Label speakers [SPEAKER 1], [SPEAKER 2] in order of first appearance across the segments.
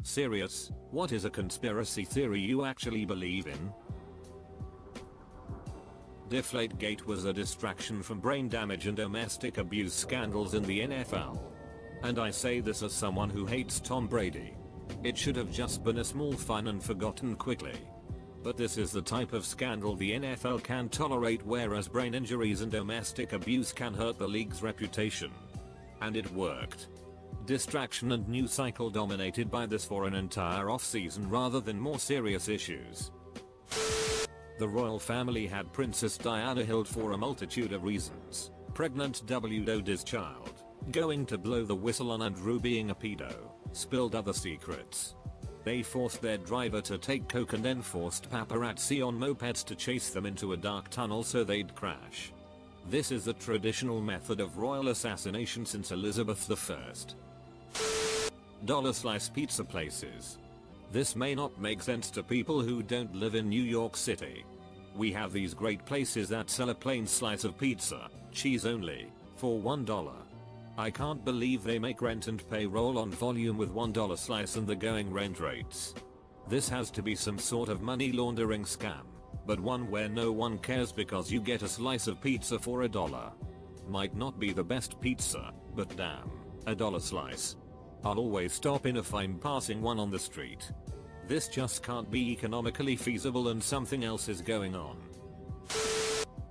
[SPEAKER 1] Serious, what is a conspiracy theory you actually believe in? Deflategate was a distraction from brain damage and domestic abuse scandals in the NFL. And I say this as someone who hates Tom Brady. It should have just been a small fun and forgotten quickly. But this is the type of scandal the NFL can tolerate, whereas brain injuries and domestic abuse can hurt the league's reputation. And it worked. Distraction and news cycle dominated by this for an entire offseason rather than more serious issues. The royal family had Princess Diana held for a multitude of reasons. Pregnant WOD's child, going to blow the whistle on Andrew being a pedo, spilled other secrets. They forced their driver to take coke and then forced paparazzi on mopeds to chase them into a dark tunnel so they'd crash. This is the traditional method of royal assassination since Elizabeth I. Dollar slice pizza places. This may not make sense to people who don't live in New York City. We have these great places that sell a plain slice of pizza, cheese only, for $1. I can't believe they make rent and payroll on volume with $1 slice and the going rent rates. This has to be some sort of money laundering scam, but one where no one cares because you get a slice of pizza for $1. Might not be the best pizza, but damn, $1 slice. I'll always stop in if I'm passing one on the street. This just can't be economically feasible and something else is going on.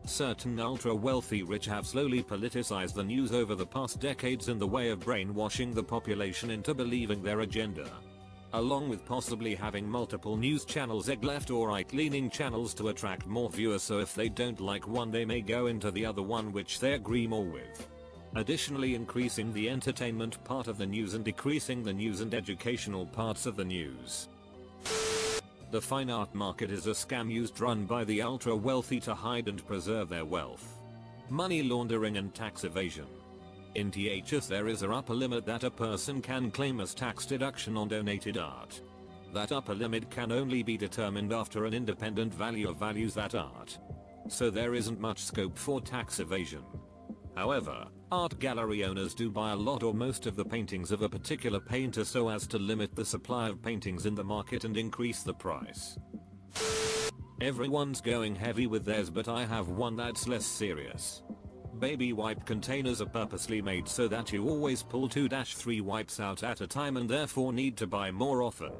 [SPEAKER 1] Certain ultra-wealthy rich have slowly politicized the news over the past decades in the way of brainwashing the population into believing their agenda. Along with possibly having multiple news channels, left or right leaning channels to attract more viewers, so if they don't like one they may go into the other one which they agree more with. Additionally, increasing the entertainment part of the news and decreasing the news and educational parts of the news. The fine art market is a scam run by the ultra wealthy to hide and preserve their wealth. Money laundering and tax evasion. In THS there is an upper limit that a person can claim as tax deduction on donated art. That upper limit can only be determined after an independent valuer values that art. So there isn't much scope for tax evasion. However, art gallery owners do buy a lot or most of the paintings of a particular painter so as to limit the supply of paintings in the market and increase the price. Everyone's going heavy with theirs, but I have one that's less serious. Baby wipe containers are purposely made so that you always pull 2-3 wipes out at a time and therefore need to buy more often.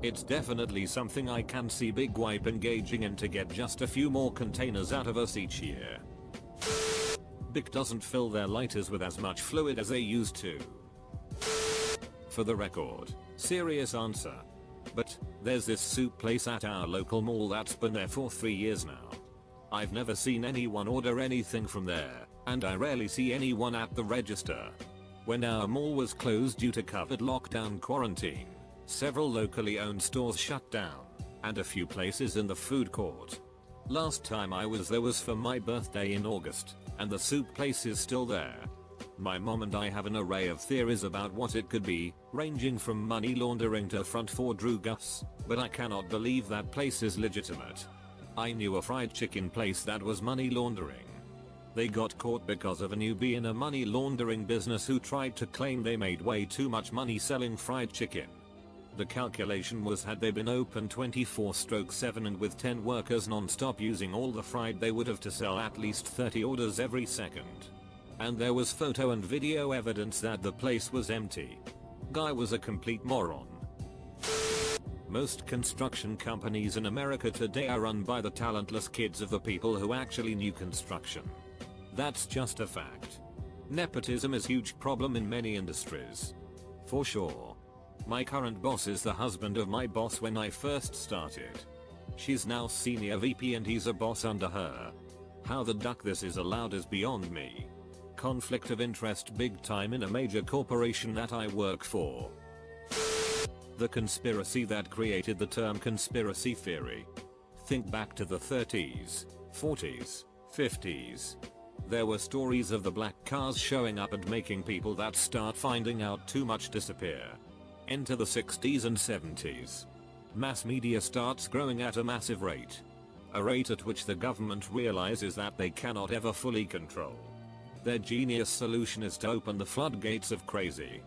[SPEAKER 1] It's definitely something I can see Big Wipe engaging in to get just a few more containers out of us each year. Bic doesn't fill their lighters with as much fluid as they used to. For the record, serious answer. But there's this soup place at our local mall that's been there for 3 years now. I've never seen anyone order anything from there, and I rarely see anyone at the register. When our mall was closed due to COVID lockdown quarantine, several locally owned stores shut down, and a few places in the food court. Last time I was there was for my birthday in August, and the soup place is still there. My mom and I have an array of theories about what it could be, ranging from money laundering to front for Drew Gus, but I cannot believe that place is legitimate. I knew a fried chicken place that was money laundering. They got caught because of a newbie in a money laundering business who tried to claim they made way too much money selling fried chicken. The calculation was, had they been open 24/7 and with 10 workers non-stop using all the fried, they would have to sell at least 30 orders every second. And there was photo and video evidence that the place was empty. Guy was a complete moron. Most construction companies in America today are run by the talentless kids of the people who actually knew construction. That's just a fact. Nepotism is a huge problem in many industries. For sure. My current boss is the husband of my boss when I first started. She's now senior VP and he's a boss under her. How the duck this is allowed is beyond me. Conflict of interest big time in a major corporation that I work for. The conspiracy that created the term conspiracy theory. Think back to the 30s, 40s, 50s. There were stories of the black cars showing up and making people that start finding out too much disappear. Enter the 60s and 70s. Mass media starts growing at a massive rate. A rate at which the government realizes that they cannot ever fully control. Their genius solution is to open the floodgates of crazy.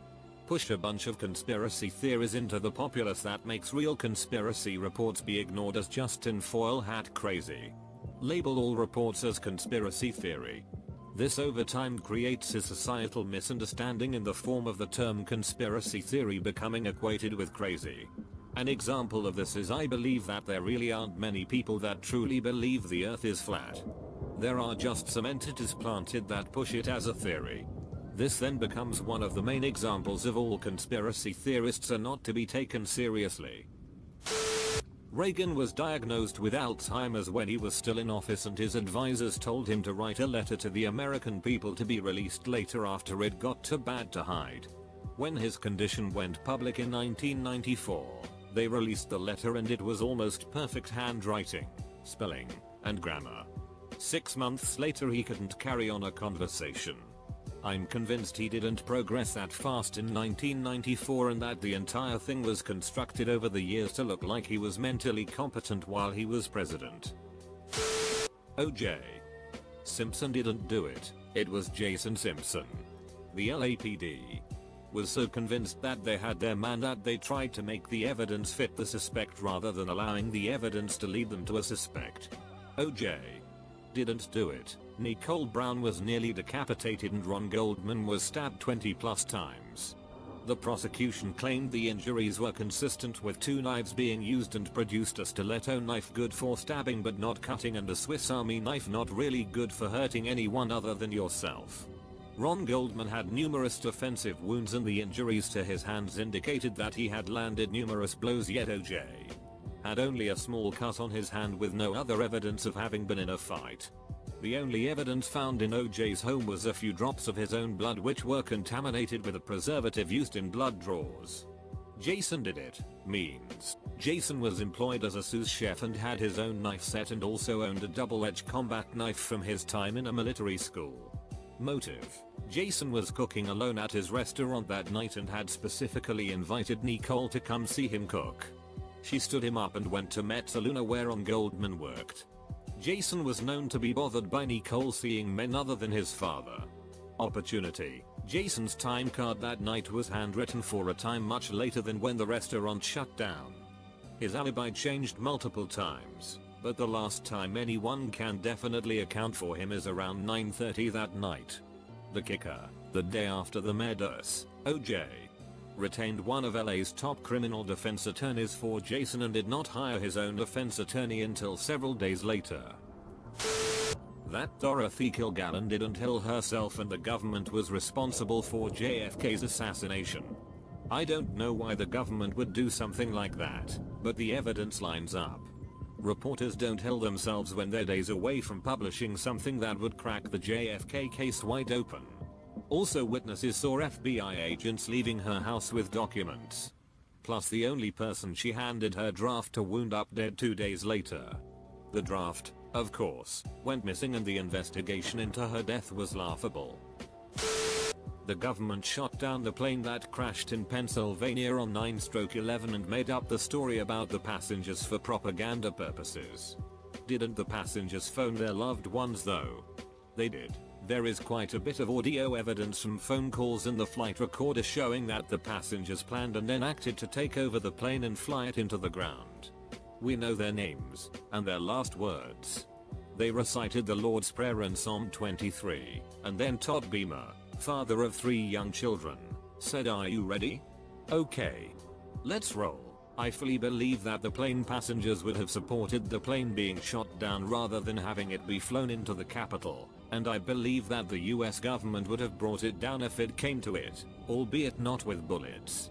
[SPEAKER 1] push a bunch of conspiracy theories into the populace that makes real conspiracy reports be ignored as just tinfoil hat crazy. Label all reports as conspiracy theory. This over time creates a societal misunderstanding in the form of the term conspiracy theory becoming equated with crazy. An example of this is I believe that there really aren't many people that truly believe the earth is flat. There are just some entities planted that push it as a theory. This then becomes one of the main examples of all conspiracy theorists are not to be taken seriously. Reagan was diagnosed with Alzheimer's when he was still in office, and his advisors told him to write a letter to the American people to be released later after it got too bad to hide. When his condition went public in 1994, they released the letter and it was almost perfect handwriting, spelling, and grammar. 6 months later he couldn't carry on a conversation. I'm convinced he didn't progress that fast in 1994 and that the entire thing was constructed over the years to look like he was mentally competent while he was president. OJ Simpson didn't do it, it was Jason Simpson. The LAPD was so convinced that they had their man that they tried to make the evidence fit the suspect rather than allowing the evidence to lead them to a suspect. OJ didn't do it. Nicole Brown was nearly decapitated and Ron Goldman was stabbed 20 plus times. The prosecution claimed the injuries were consistent with 2 knives being used and produced a stiletto knife good for stabbing but not cutting and a Swiss Army knife not really good for hurting anyone other than yourself. Ron Goldman had numerous defensive wounds and the injuries to his hands indicated that he had landed numerous blows, yet OJ had only a small cut on his hand with no other evidence of having been in a fight. The only evidence found in OJ's home was a few drops of his own blood which were contaminated with a preservative used in blood draws. Jason did it means Jason was employed as a sous chef and had his own knife set and also owned a double-edged combat knife from his time in a military school. Motive: Jason was cooking alone at his restaurant that night and had specifically invited Nicole to come see him cook. She stood him up and went to Metzaluna where Ron Goldman worked. Jason was known to be bothered by Nicole seeing men other than his father. Opportunity: Jason's time card that night was handwritten for a time much later than when the restaurant shut down. His alibi changed multiple times, but the last time anyone can definitely account for him is around 9:30 that night. The kicker: the day after the murders, OJ retained one of LA's top criminal defense attorneys for Jason and did not hire his own defense attorney until several days later. That Dorothy Kilgallen didn't kill herself and the government was responsible for JFK's assassination. I don't know why the government would do something like that, but the evidence lines up. Reporters don't kill themselves when they're days away from publishing something that would crack the JFK case wide open. Also, witnesses saw FBI agents leaving her house with documents. Plus the only person she handed her draft to wound up dead 2 days later. The draft, of course, went missing and the investigation into her death was laughable. The government shot down the plane that crashed in Pennsylvania on 9/11 and made up the story about the passengers for propaganda purposes. Didn't the passengers phone their loved ones though? They did. There is quite a bit of audio evidence from phone calls in the flight recorder showing that the passengers planned and then acted to take over the plane and fly it into the ground. We know their names and their last words. They recited the Lord's Prayer and Psalm 23, and then Todd Beamer, father of 3 young children, said, "Are you ready? Okay. Let's roll." I fully believe that the plane passengers would have supported the plane being shot down rather than having it be flown into the Capitol, and I believe that the US government would have brought it down if it came to it, albeit not with bullets.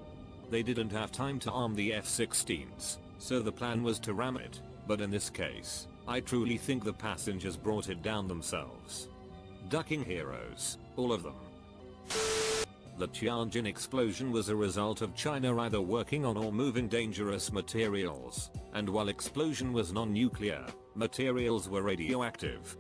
[SPEAKER 1] They didn't have time to arm the F-16s, so the plan was to ram it, but in this case, I truly think the passengers brought it down themselves. Ducking heroes, all of them. The Tianjin explosion was a result of China either working on or moving dangerous materials, and while explosion was non-nuclear, materials were radioactive.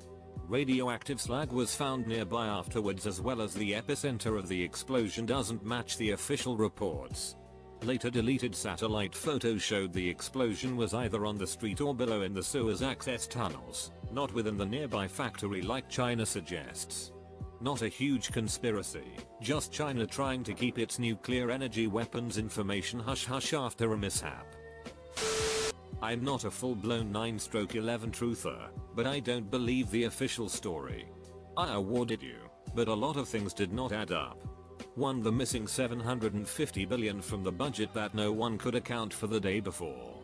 [SPEAKER 1] Radioactive slag was found nearby afterwards, as well as the epicenter of the explosion doesn't match the official reports. Later deleted satellite photos showed the explosion was either on the street or below in the sewers access tunnels, not within the nearby factory like China suggests. Not a huge conspiracy, just China trying to keep its nuclear energy weapons information hush hush after a mishap. I'm not a full-blown 9/11 truther, but I don't believe the official story. I awarded you, but a lot of things did not add up. 1. The missing $750 billion from the budget that no one could account for the day before.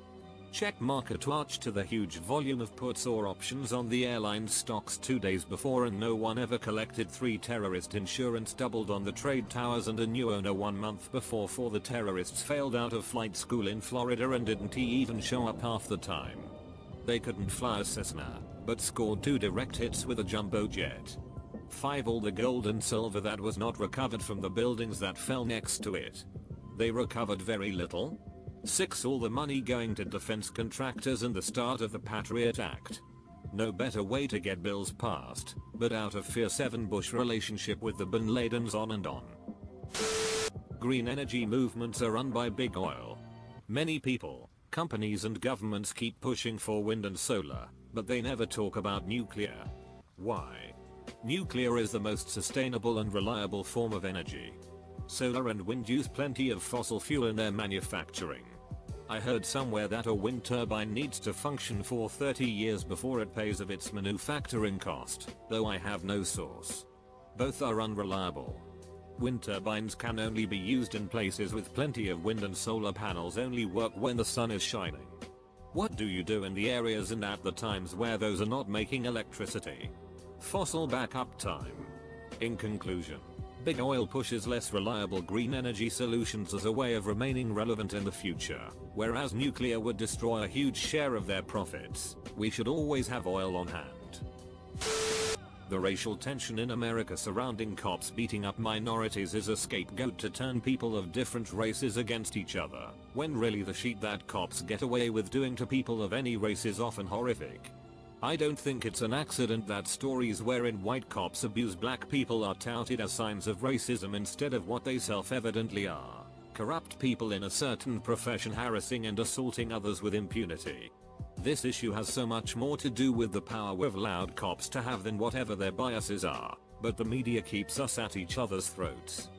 [SPEAKER 1] Check market watch to the huge volume of puts or options on the airline stocks 2 days before, and no one ever collected. 3. Terrorist insurance doubled on the trade towers and a new owner 1 month before. 4. The terrorists failed out of flight school in Florida and didn't even show up half the time. They couldn't fly a Cessna, but scored 2 direct hits with a jumbo jet. 5. All the gold and silver that was not recovered from the buildings that fell next to it. They recovered very little. 6. All the money going to defense contractors and the start of the Patriot Act. No better way to get bills passed, but out of fear. 7. Bush relationship with the Bin Ladens on and on. Green energy movements are run by big oil. Many people, companies and governments keep pushing for wind and solar, but they never talk about nuclear. Why? Nuclear is the most sustainable and reliable form of energy. Solar and wind use plenty of fossil fuel in their manufacturing. I heard somewhere that a wind turbine needs to function for 30 years before it pays of its manufacturing cost, though I have no source. Both are unreliable. Wind turbines can only be used in places with plenty of wind, and solar panels only work when the sun is shining. What do you do in the areas and at the times where those are not making electricity? Fossil backup time. In conclusion, big oil pushes less reliable green energy solutions as a way of remaining relevant in the future, whereas nuclear would destroy a huge share of their profits. We should always have oil on hand. The racial tension in America surrounding cops beating up minorities is a scapegoat to turn people of different races against each other, when really the shit that cops get away with doing to people of any race is often horrific. I don't think it's an accident that stories wherein white cops abuse black people are touted as signs of racism instead of what they self-evidently are: corrupt people in a certain profession harassing and assaulting others with impunity. This issue has so much more to do with the power we've allowed cops to have than whatever their biases are, but the media keeps us at each other's throats.